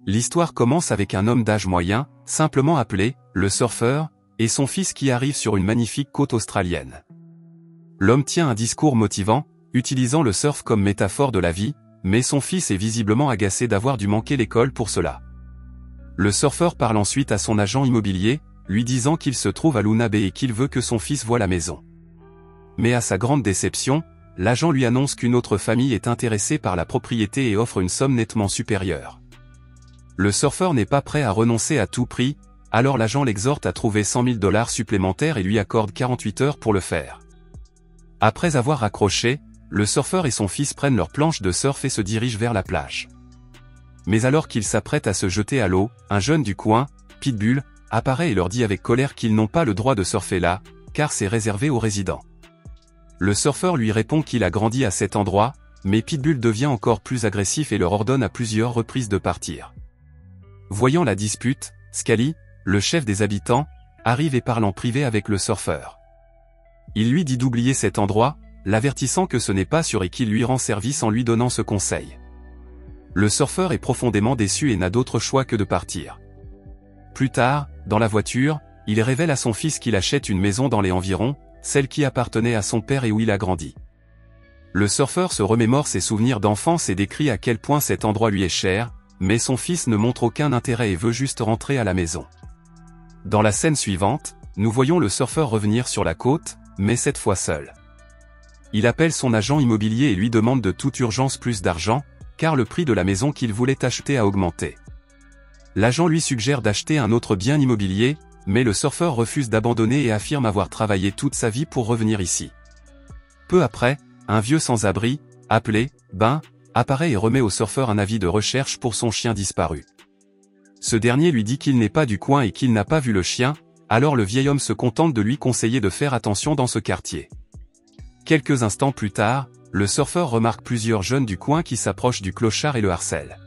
L'histoire commence avec un homme d'âge moyen, simplement appelé « le surfeur », et son fils qui arrive sur une magnifique côte australienne. L'homme tient un discours motivant, utilisant le surf comme métaphore de la vie, mais son fils est visiblement agacé d'avoir dû manquer l'école pour cela. Le surfeur parle ensuite à son agent immobilier, lui disant qu'il se trouve à Luna Bay et qu'il veut que son fils voie la maison. Mais à sa grande déception, l'agent lui annonce qu'une autre famille est intéressée par la propriété et offre une somme nettement supérieure. Le surfeur n'est pas prêt à renoncer à tout prix, alors l'agent l'exhorte à trouver 100 000 $ supplémentaires et lui accorde 48 heures pour le faire. Après avoir raccroché, le surfeur et son fils prennent leur planche de surf et se dirigent vers la plage. Mais alors qu'ils s'apprêtent à se jeter à l'eau, un jeune du coin, Pitbull, apparaît et leur dit avec colère qu'ils n'ont pas le droit de surfer là, car c'est réservé aux résidents. Le surfeur lui répond qu'il a grandi à cet endroit, mais Pitbull devient encore plus agressif et leur ordonne à plusieurs reprises de partir. Voyant la dispute, Scally, le chef des habitants, arrive et parle en privé avec le surfeur. Il lui dit d'oublier cet endroit, l'avertissant que ce n'est pas sûr et qu'il lui rend service en lui donnant ce conseil. Le surfeur est profondément déçu et n'a d'autre choix que de partir. Plus tard, dans la voiture, il révèle à son fils qu'il achète une maison dans les environs, celle qui appartenait à son père et où il a grandi. Le surfeur se remémore ses souvenirs d'enfance et décrit à quel point cet endroit lui est cher, mais son fils ne montre aucun intérêt et veut juste rentrer à la maison. Dans la scène suivante, nous voyons le surfeur revenir sur la côte, mais cette fois seul. Il appelle son agent immobilier et lui demande de toute urgence plus d'argent, car le prix de la maison qu'il voulait acheter a augmenté. L'agent lui suggère d'acheter un autre bien immobilier, mais le surfeur refuse d'abandonner et affirme avoir travaillé toute sa vie pour revenir ici. Peu après, un vieux sans-abri, appelé Ben, apparaît et remet au surfeur un avis de recherche pour son chien disparu. Ce dernier lui dit qu'il n'est pas du coin et qu'il n'a pas vu le chien, alors le vieil homme se contente de lui conseiller de faire attention dans ce quartier. Quelques instants plus tard, le surfeur remarque plusieurs jeunes du coin qui s'approchent du clochard et le harcèlent.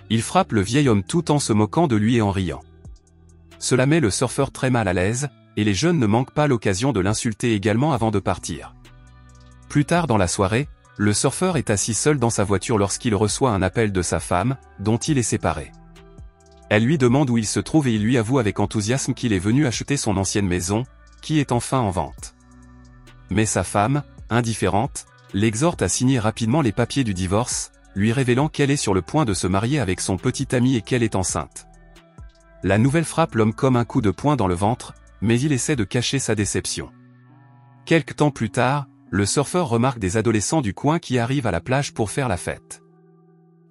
Il frappe le vieil homme tout en se moquant de lui et en riant. Cela met le surfeur très mal à l'aise, et les jeunes ne manquent pas l'occasion de l'insulter également avant de partir. Plus tard dans la soirée, le surfeur est assis seul dans sa voiture lorsqu'il reçoit un appel de sa femme, dont il est séparé. Elle lui demande où il se trouve et il lui avoue avec enthousiasme qu'il est venu acheter son ancienne maison, qui est enfin en vente. Mais sa femme, indifférente, l'exhorte à signer rapidement les papiers du divorce, lui révélant qu'elle est sur le point de se marier avec son petit ami et qu'elle est enceinte. La nouvelle frappe l'homme comme un coup de poing dans le ventre, mais il essaie de cacher sa déception. Quelque temps plus tard, le surfeur remarque des adolescents du coin qui arrivent à la plage pour faire la fête.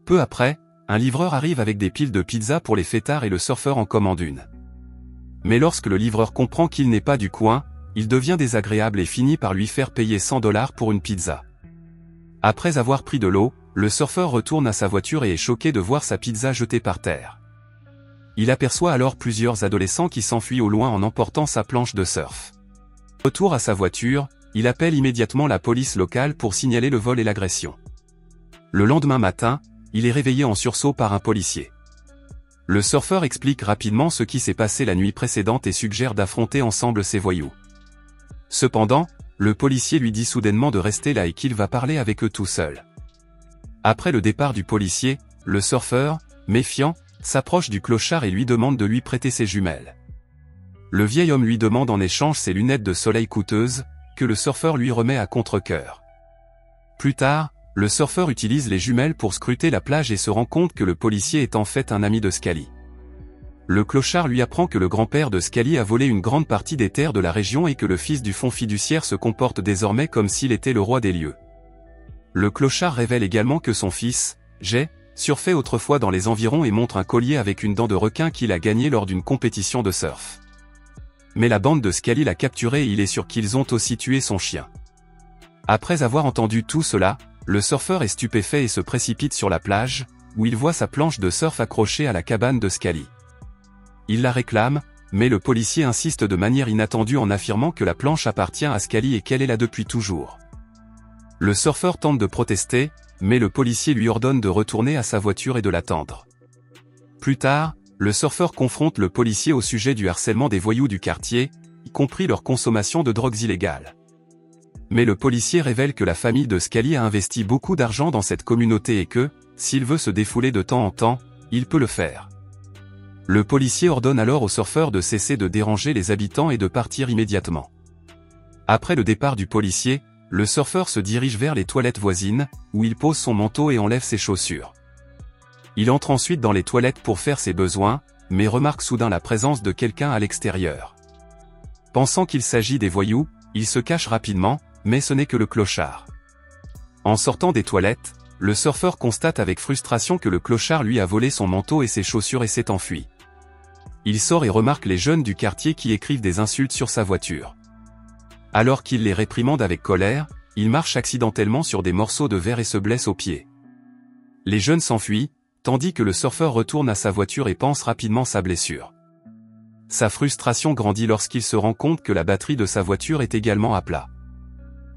Peu après, un livreur arrive avec des piles de pizza pour les fêtards et le surfeur en commande une. Mais lorsque le livreur comprend qu'il n'est pas du coin, il devient désagréable et finit par lui faire payer 100 $ pour une pizza. Après avoir pris de l'eau, le surfeur retourne à sa voiture et est choqué de voir sa pizza jetée par terre. Il aperçoit alors plusieurs adolescents qui s'enfuient au loin en emportant sa planche de surf. Retour à sa voiture, il appelle immédiatement la police locale pour signaler le vol et l'agression. Le lendemain matin, il est réveillé en sursaut par un policier. Le surfeur explique rapidement ce qui s'est passé la nuit précédente et suggère d'affronter ensemble ces voyous. Cependant, le policier lui dit soudainement de rester là et qu'il va parler avec eux tout seul. Après le départ du policier, le surfeur, méfiant, s'approche du clochard et lui demande de lui prêter ses jumelles. Le vieil homme lui demande en échange ses lunettes de soleil coûteuses, que le surfeur lui remet à contre-cœur. Plus tard, le surfeur utilise les jumelles pour scruter la plage et se rend compte que le policier est en fait un ami de Scally. Le clochard lui apprend que le grand-père de Scally a volé une grande partie des terres de la région et que le fils du fonds fiduciaire se comporte désormais comme s'il était le roi des lieux. Le clochard révèle également que son fils, Jay, surfait autrefois dans les environs et montre un collier avec une dent de requin qu'il a gagné lors d'une compétition de surf. Mais la bande de Scally l'a capturé et il est sûr qu'ils ont aussi tué son chien. Après avoir entendu tout cela, le surfeur est stupéfait et se précipite sur la plage, où il voit sa planche de surf accrochée à la cabane de Scally. Il la réclame, mais le policier insiste de manière inattendue en affirmant que la planche appartient à Scally et qu'elle est là depuis toujours. Le surfeur tente de protester, mais le policier lui ordonne de retourner à sa voiture et de l'attendre. Plus tard, le surfeur confronte le policier au sujet du harcèlement des voyous du quartier, y compris leur consommation de drogues illégales. Mais le policier révèle que la famille de Scally a investi beaucoup d'argent dans cette communauté et que, s'il veut se défouler de temps en temps, il peut le faire. Le policier ordonne alors au surfeur de cesser de déranger les habitants et de partir immédiatement. Après le départ du policier, le surfeur se dirige vers les toilettes voisines, où il pose son manteau et enlève ses chaussures. Il entre ensuite dans les toilettes pour faire ses besoins, mais remarque soudain la présence de quelqu'un à l'extérieur. Pensant qu'il s'agit des voyous, il se cache rapidement, mais ce n'est que le clochard. En sortant des toilettes, le surfeur constate avec frustration que le clochard lui a volé son manteau et ses chaussures et s'est enfui. Il sort et remarque les jeunes du quartier qui écrivent des insultes sur sa voiture. Alors qu'il les réprimande avec colère, il marche accidentellement sur des morceaux de verre et se blesse aux pieds. Les jeunes s'enfuient, tandis que le surfeur retourne à sa voiture et panse rapidement sa blessure. Sa frustration grandit lorsqu'il se rend compte que la batterie de sa voiture est également à plat.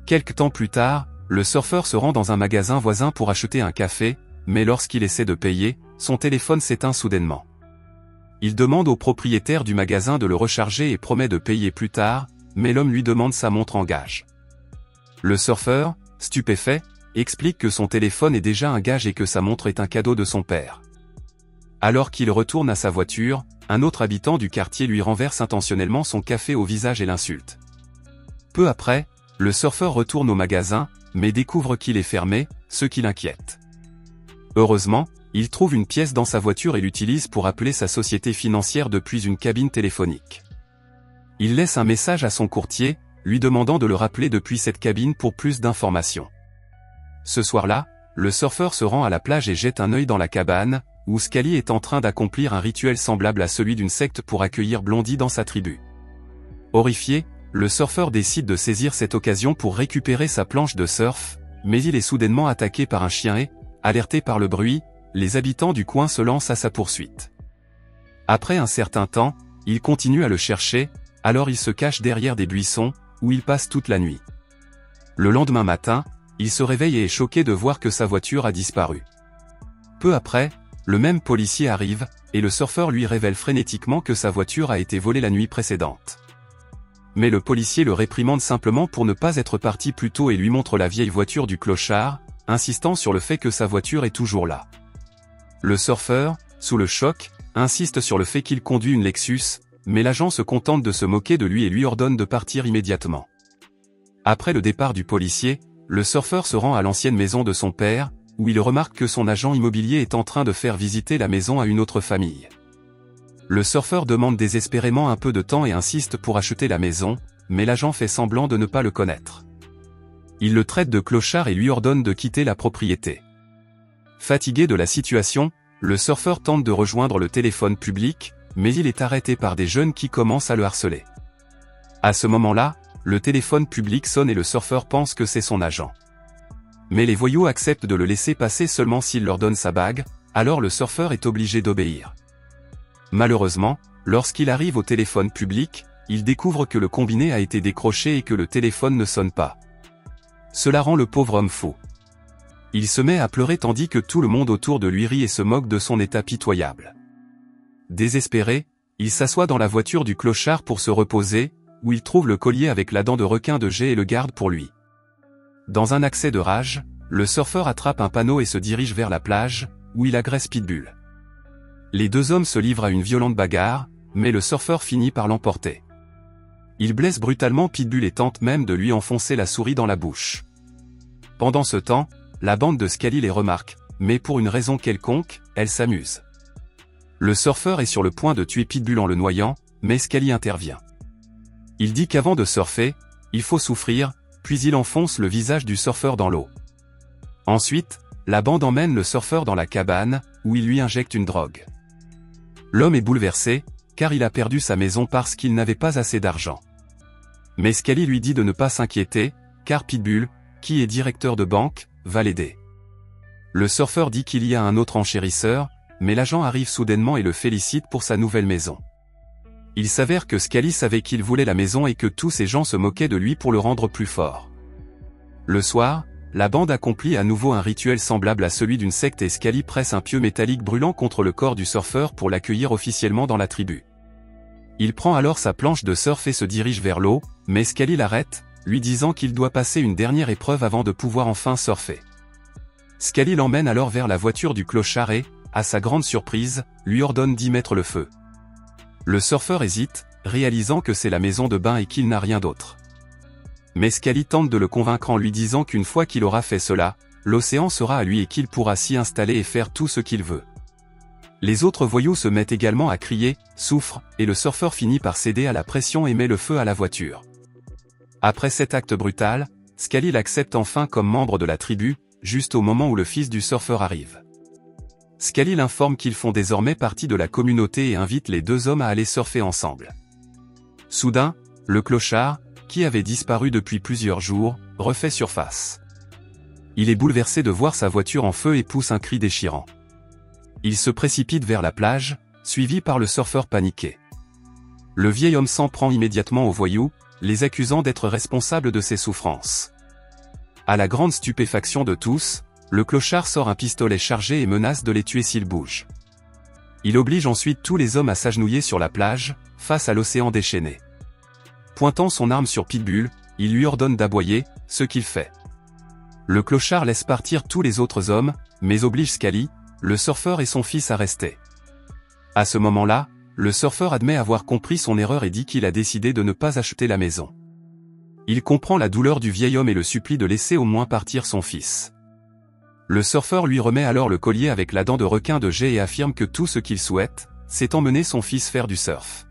Quelque temps plus tard, le surfeur se rend dans un magasin voisin pour acheter un café, mais lorsqu'il essaie de payer, son téléphone s'éteint soudainement. Il demande au propriétaire du magasin de le recharger et promet de payer plus tard, mais l'homme lui demande sa montre en gage. Le surfeur, stupéfait, explique que son téléphone est déjà un gage et que sa montre est un cadeau de son père. Alors qu'il retourne à sa voiture, un autre habitant du quartier lui renverse intentionnellement son café au visage et l'insulte. Peu après, le surfeur retourne au magasin, mais découvre qu'il est fermé, ce qui l'inquiète. Heureusement, il trouve une pièce dans sa voiture et l'utilise pour appeler sa société financière depuis une cabine téléphonique. Il laisse un message à son courtier, lui demandant de le rappeler depuis cette cabine pour plus d'informations. Ce soir-là, le surfeur se rend à la plage et jette un œil dans la cabane, où Scully est en train d'accomplir un rituel semblable à celui d'une secte pour accueillir Blondie dans sa tribu. Horrifié, le surfeur décide de saisir cette occasion pour récupérer sa planche de surf, mais il est soudainement attaqué par un chien et, alerté par le bruit, les habitants du coin se lancent à sa poursuite. Après un certain temps, ils continuent à le chercher, alors il se cache derrière des buissons, où il passe toute la nuit. Le lendemain matin, il se réveille et est choqué de voir que sa voiture a disparu. Peu après, le même policier arrive, et le surfeur lui révèle frénétiquement que sa voiture a été volée la nuit précédente. Mais le policier le réprimande simplement pour ne pas être parti plus tôt et lui montre la vieille voiture du clochard, insistant sur le fait que sa voiture est toujours là. Le surfeur, sous le choc, insiste sur le fait qu'il conduit une Lexus, mais l'agent se contente de se moquer de lui et lui ordonne de partir immédiatement. Après le départ du policier, le surfeur se rend à l'ancienne maison de son père, où il remarque que son agent immobilier est en train de faire visiter la maison à une autre famille. Le surfeur demande désespérément un peu de temps et insiste pour acheter la maison, mais l'agent fait semblant de ne pas le connaître. Il le traite de clochard et lui ordonne de quitter la propriété. Fatigué de la situation, le surfeur tente de rejoindre le téléphone public, mais il est arrêté par des jeunes qui commencent à le harceler. À ce moment-là, le téléphone public sonne et le surfeur pense que c'est son agent. Mais les voyous acceptent de le laisser passer seulement s'il leur donne sa bague, alors le surfeur est obligé d'obéir. Malheureusement, lorsqu'il arrive au téléphone public, il découvre que le combiné a été décroché et que le téléphone ne sonne pas. Cela rend le pauvre homme fou. Il se met à pleurer tandis que tout le monde autour de lui rit et se moque de son état pitoyable. Désespéré, il s'assoit dans la voiture du clochard pour se reposer, où il trouve le collier avec la dent de requin de Jay et le garde pour lui. Dans un accès de rage, le surfeur attrape un panneau et se dirige vers la plage, où il agresse Pitbull. Les deux hommes se livrent à une violente bagarre, mais le surfeur finit par l'emporter. Il blesse brutalement Pitbull et tente même de lui enfoncer la souris dans la bouche. Pendant ce temps, la bande de Scully les remarque, mais pour une raison quelconque, elle s'amuse. Le surfeur est sur le point de tuer Pitbull en le noyant, mais Scully intervient. Il dit qu'avant de surfer, il faut souffrir, puis il enfonce le visage du surfeur dans l'eau. Ensuite, la bande emmène le surfeur dans la cabane, où il lui injecte une drogue. L'homme est bouleversé, car il a perdu sa maison parce qu'il n'avait pas assez d'argent. Mais Scully lui dit de ne pas s'inquiéter, car Pitbull, qui est directeur de banque, va l'aider. Le surfeur dit qu'il y a un autre enchérisseur, mais l'agent arrive soudainement et le félicite pour sa nouvelle maison. Il s'avère que Scully savait qu'il voulait la maison et que tous ces gens se moquaient de lui pour le rendre plus fort. Le soir, la bande accomplit à nouveau un rituel semblable à celui d'une secte et Scully presse un pieu métallique brûlant contre le corps du surfeur pour l'accueillir officiellement dans la tribu. Il prend alors sa planche de surf et se dirige vers l'eau, mais Scully l'arrête, lui disant qu'il doit passer une dernière épreuve avant de pouvoir enfin surfer. Scully l'emmène alors vers la voiture du clochard et, à sa grande surprise, lui ordonne d'y mettre le feu. Le surfeur hésite, réalisant que c'est la maison de bain et qu'il n'a rien d'autre. Mais Scully tente de le convaincre en lui disant qu'une fois qu'il aura fait cela, l'océan sera à lui et qu'il pourra s'y installer et faire tout ce qu'il veut. Les autres voyous se mettent également à crier, souffrent, et le surfeur finit par céder à la pression et met le feu à la voiture. Après cet acte brutal, Scully l'accepte enfin comme membre de la tribu, juste au moment où le fils du surfeur arrive. Scully l'informe qu'ils font désormais partie de la communauté et invite les deux hommes à aller surfer ensemble. Soudain, le clochard, qui avait disparu depuis plusieurs jours, refait surface. Il est bouleversé de voir sa voiture en feu et pousse un cri déchirant. Il se précipite vers la plage, suivi par le surfeur paniqué. Le vieil homme s'en prend immédiatement aux voyous, les accusant d'être responsables de ses souffrances. À la grande stupéfaction de tous, le clochard sort un pistolet chargé et menace de les tuer s'ils bougent. Il oblige ensuite tous les hommes à s'agenouiller sur la plage, face à l'océan déchaîné. Pointant son arme sur Pitbull, il lui ordonne d'aboyer, ce qu'il fait. Le clochard laisse partir tous les autres hommes, mais oblige Scully, le surfeur et son fils à rester. À ce moment-là, le surfeur admet avoir compris son erreur et dit qu'il a décidé de ne pas acheter la maison. Il comprend la douleur du vieil homme et le supplie de laisser au moins partir son fils. Le surfeur lui remet alors le collier avec la dent de requin de Jay et affirme que tout ce qu'il souhaite, c'est emmener son fils faire du surf.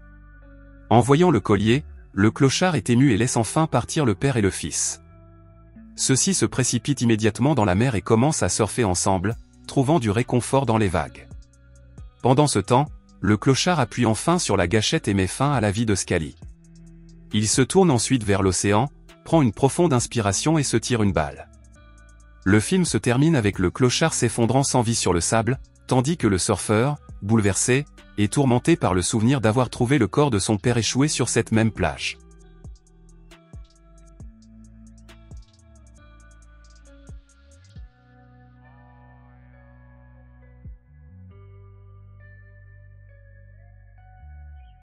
En voyant le collier, le clochard est ému et laisse enfin partir le père et le fils. Ceux-ci se précipitent immédiatement dans la mer et commencent à surfer ensemble, trouvant du réconfort dans les vagues. Pendant ce temps, le clochard appuie enfin sur la gâchette et met fin à la vie de Scully. Il se tourne ensuite vers l'océan, prend une profonde inspiration et se tire une balle. Le film se termine avec le clochard s'effondrant sans vie sur le sable, tandis que le surfeur, bouleversé, est tourmenté par le souvenir d'avoir trouvé le corps de son père échoué sur cette même plage.